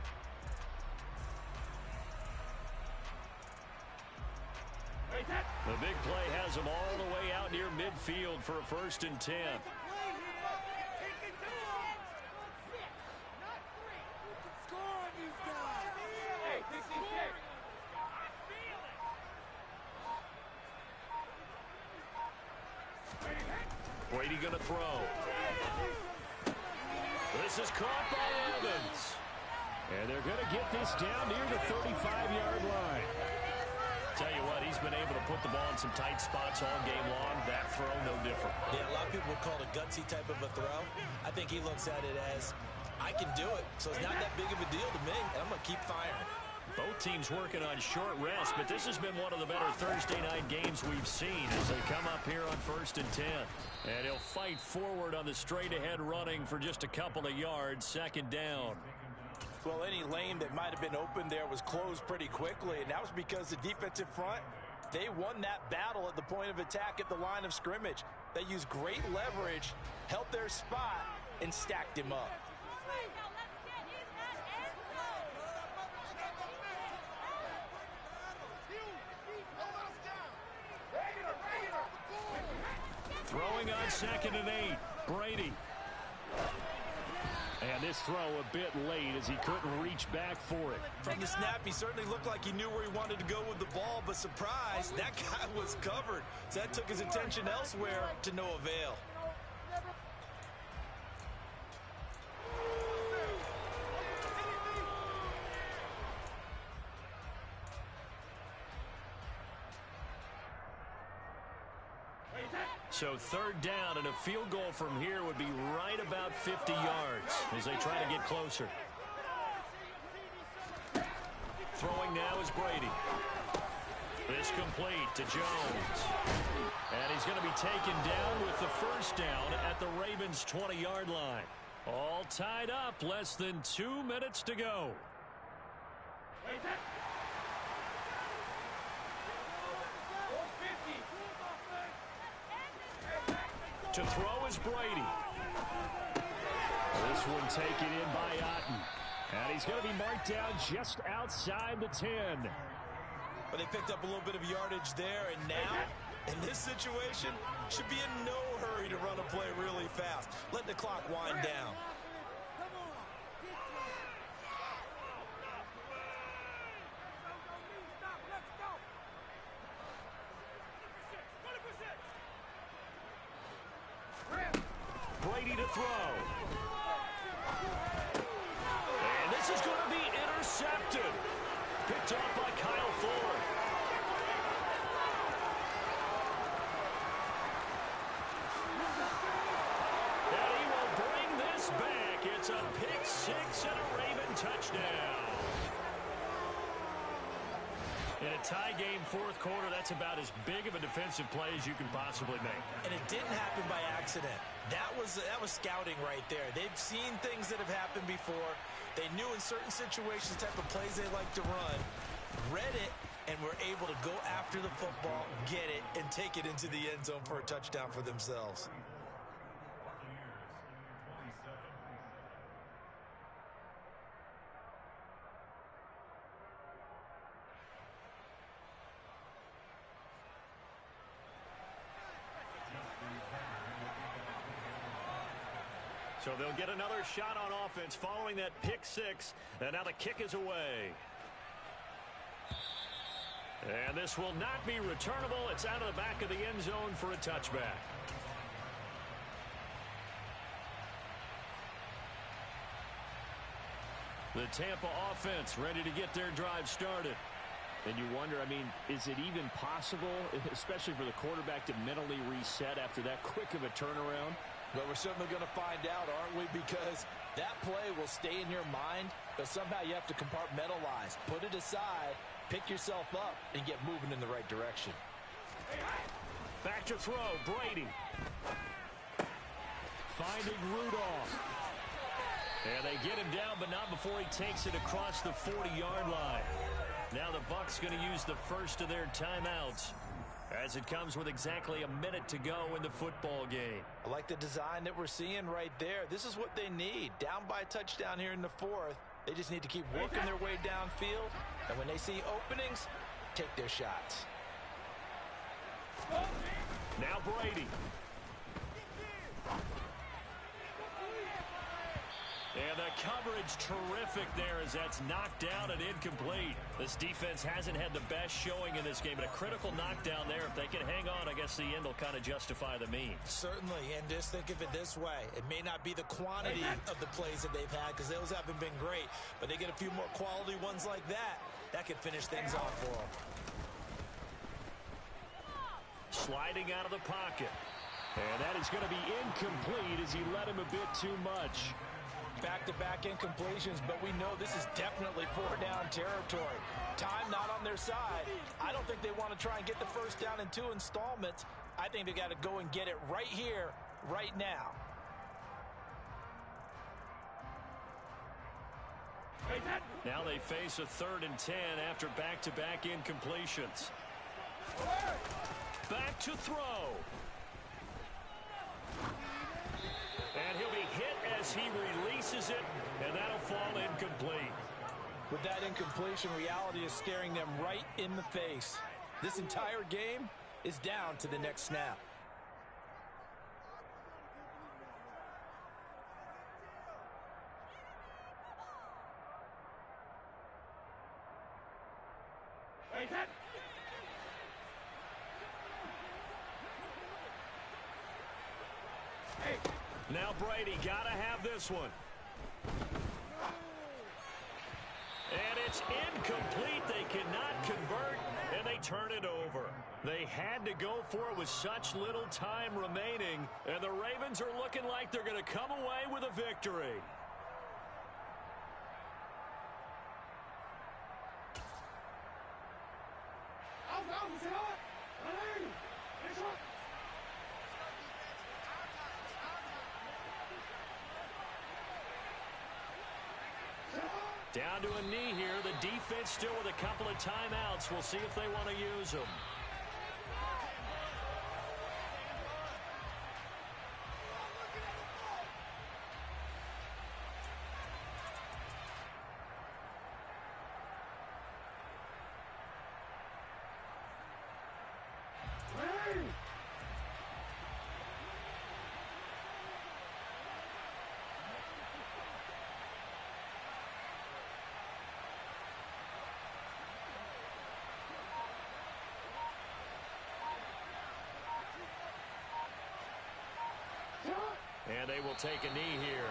Speaker 1: The big play has him all the way out near midfield for a 1st and 10. Brady going to throw. This is caught by Evans.
Speaker 4: And they're going to get this down near the 35-yard line.
Speaker 1: Tell you what, he's been able to put the ball in some tight spots all game long. That throw, no different.
Speaker 2: Yeah, a lot of people would call it a gutsy type of a throw. I think he looks at it as, I can do it, so it's not that big of a deal to me, and I'm going to keep firing.
Speaker 1: Both teams working on short rest, but this has been one of the better Thursday night games we've seen as they come up here on 1st and 10. And he'll fight forward on the straight-ahead running for just a couple of yards, 2nd down.
Speaker 2: Well, any lane that might have been open there was closed pretty quickly, and that was because the defensive front, they won that battle at the point of attack at the line of scrimmage. They used great leverage, held their spot, and stacked him up.
Speaker 1: Throwing on 2nd and 8, Brady.
Speaker 4: And this throw a bit late as he couldn't reach back for it.
Speaker 2: From the snap, he certainly looked like he knew where he wanted to go with the ball, but surprise, that guy was covered. So that took his attention elsewhere to no avail.
Speaker 1: So 3rd down, and a field goal from here would be right about 50 yards as they try to get closer. Throwing now is Brady. This complete to Jones. And he's going to be taken down with the 1st down at the Ravens' 20-yard line. All tied up, less than 2 minutes to go. To throw is Brady.
Speaker 4: This one taken in by Otten. And he's going to be marked down just outside the 10.
Speaker 2: But they picked up a little bit of yardage there, and now, in this situation, should be in no hurry to run a play really fast. Let the clock wind down.
Speaker 1: Brady to throw. And this is going to be intercepted. Picked off by Kyle Ford. And he will bring this back. It's a pick 6 and a Raven touchdown. In a tie game 4th quarter, that's about as big of a defensive play as you can possibly make.
Speaker 2: And it didn't happen by accident. That was scouting right there. They've seen things that have happened before. They knew in certain situations the type of plays they like to run, read it, and were able to go after the football, get it, and take it into the end zone for a touchdown for themselves.
Speaker 1: So they'll get another shot on offense following that pick 6. And now the kick is away. And this will not be returnable. It's out of the back of the end zone for a touchback. The Tampa offense ready to get their drive started.
Speaker 4: And you wonder, I mean, is it even possible, especially for the quarterback, to mentally reset after that quick of a turnaround?
Speaker 2: But we're certainly going to find out, aren't we? Because that play will stay in your mind, but somehow you have to compartmentalize. Put it aside, pick yourself up, and get moving in the right direction.
Speaker 1: Back to throw, Brady. Finding Rudolph. And they get him down, but not before he takes it across the 40-yard line. Now the Bucs going to use the first of their timeouts as it comes with exactly a minute to go in the football game.
Speaker 2: I like the design that we're seeing right there. This is what they need. Down by a touchdown here in the fourth. They just need to keep working their way downfield. And when they see openings, take their shots.
Speaker 1: Now Brady. And the coverage terrific there as that's knocked down and incomplete. This defense hasn't had the best showing in this game, but a critical knockdown there. If they can hang on, I guess the end will kind of justify the means.
Speaker 2: Certainly, and just think of it this way. It may not be the quantity of the plays that they've had because those haven't been great, but they get a few more quality ones like that. That could finish things off for them.
Speaker 1: Sliding out of the pocket. And that is going to be incomplete as he let him a bit too much.
Speaker 2: Back-to-back incompletions, but we know this is definitely four-down territory. Time not on their side. I don't think they want to try and get the first down in 2 installments. I think they got to go and get it right here, right now.
Speaker 1: Now they face a 3rd and 10 after back-to-back incompletions. Back to throw. And he'll be hit as he releases it, and that'll fall incomplete.
Speaker 2: With that incompletion, reality is staring them right in the face. This entire game is down to the next snap.
Speaker 1: Now Brady got to have this one. And it's incomplete. They cannot convert, and they turn it over. They had to go for it with such little time remaining, and the Ravens are looking like they're going to come away with a victory. Down to a knee here. The defense still with a couple of timeouts. We'll see if they want to use them. And they will take a knee here.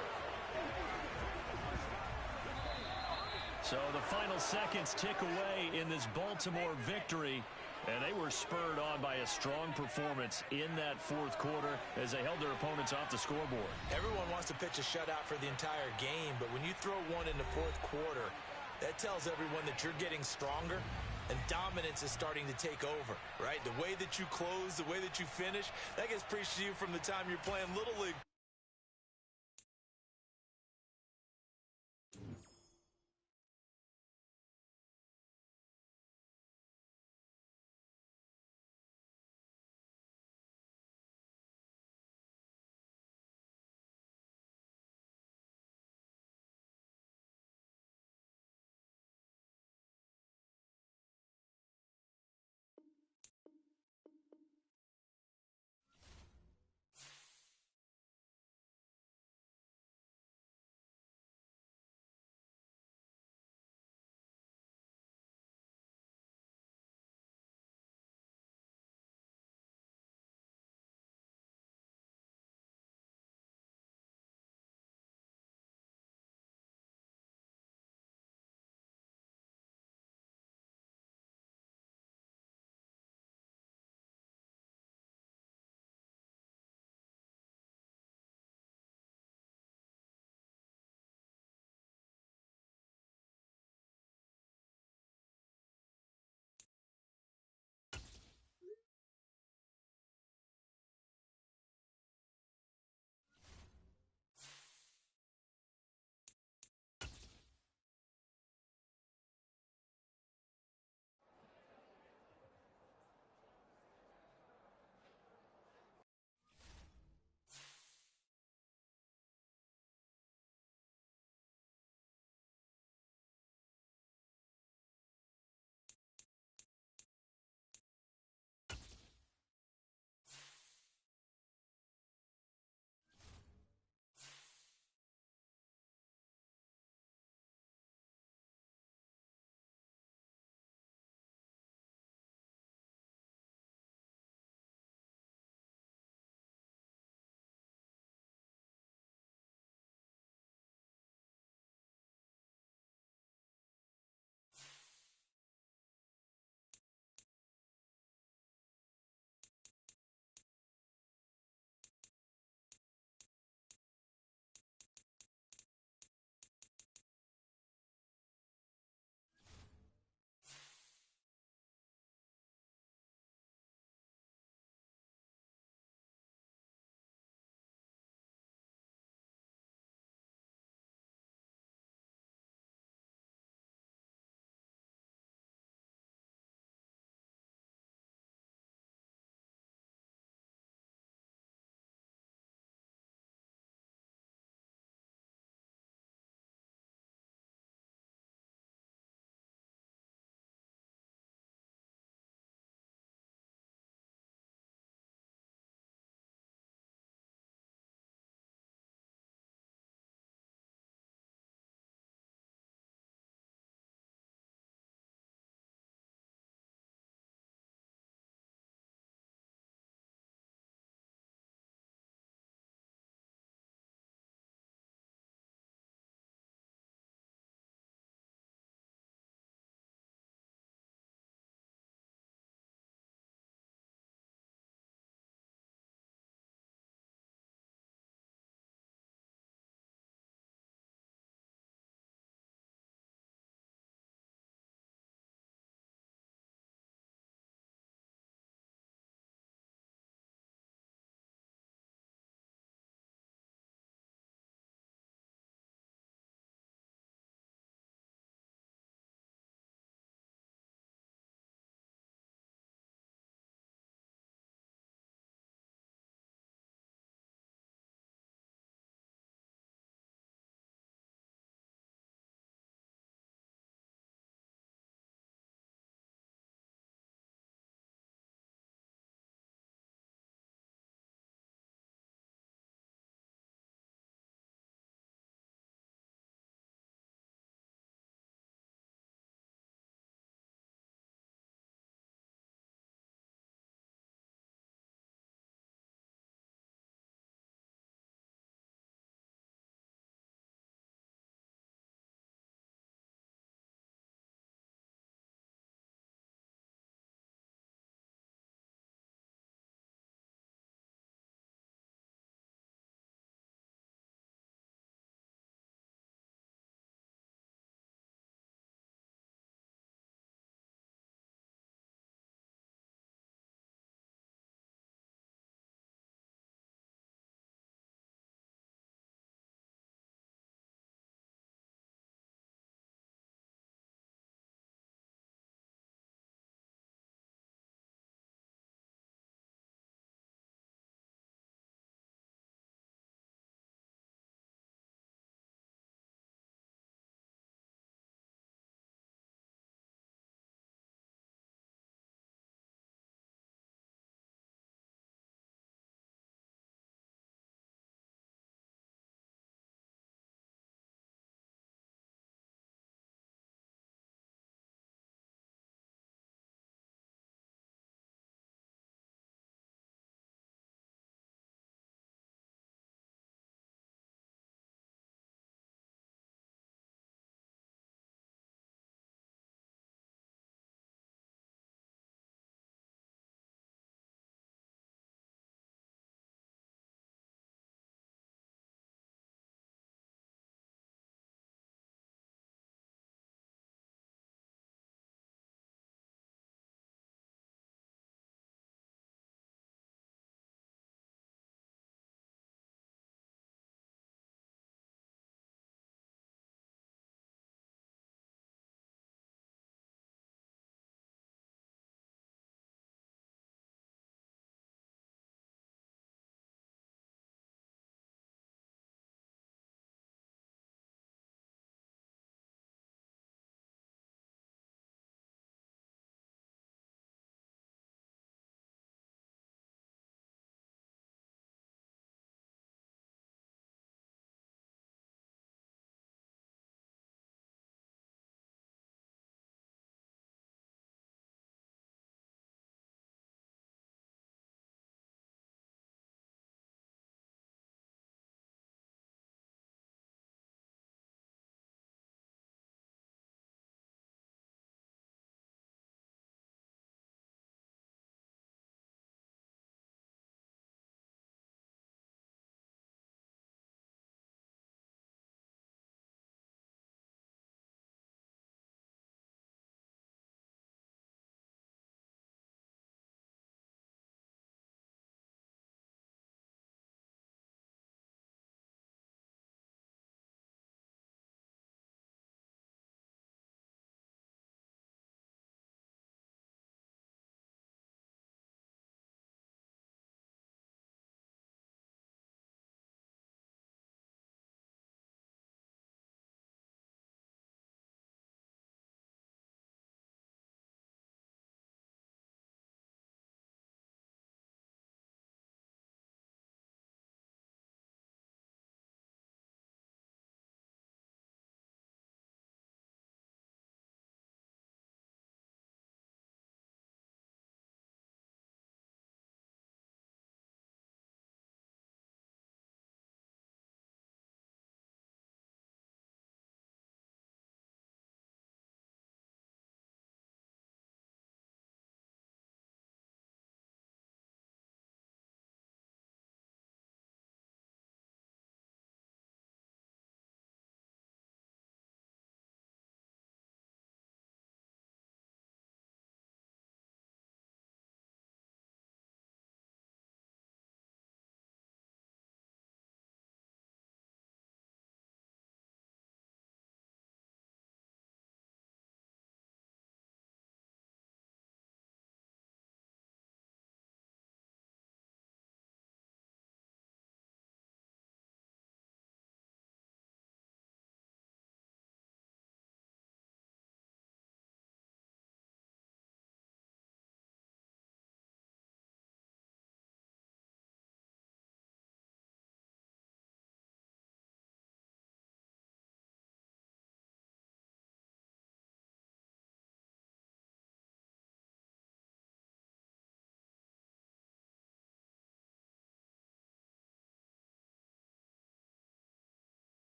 Speaker 1: So the final seconds tick away in this Baltimore victory. And they were spurred on by a strong performance in that fourth quarter as they held their opponents off the scoreboard.
Speaker 2: Everyone wants to pitch a shutout for the entire game, but when you throw one in the fourth quarter, that tells everyone that you're getting stronger and dominance is starting to take over, right? The way that you close, the way that you finish, that gets preached to you from the time you're playing Little League.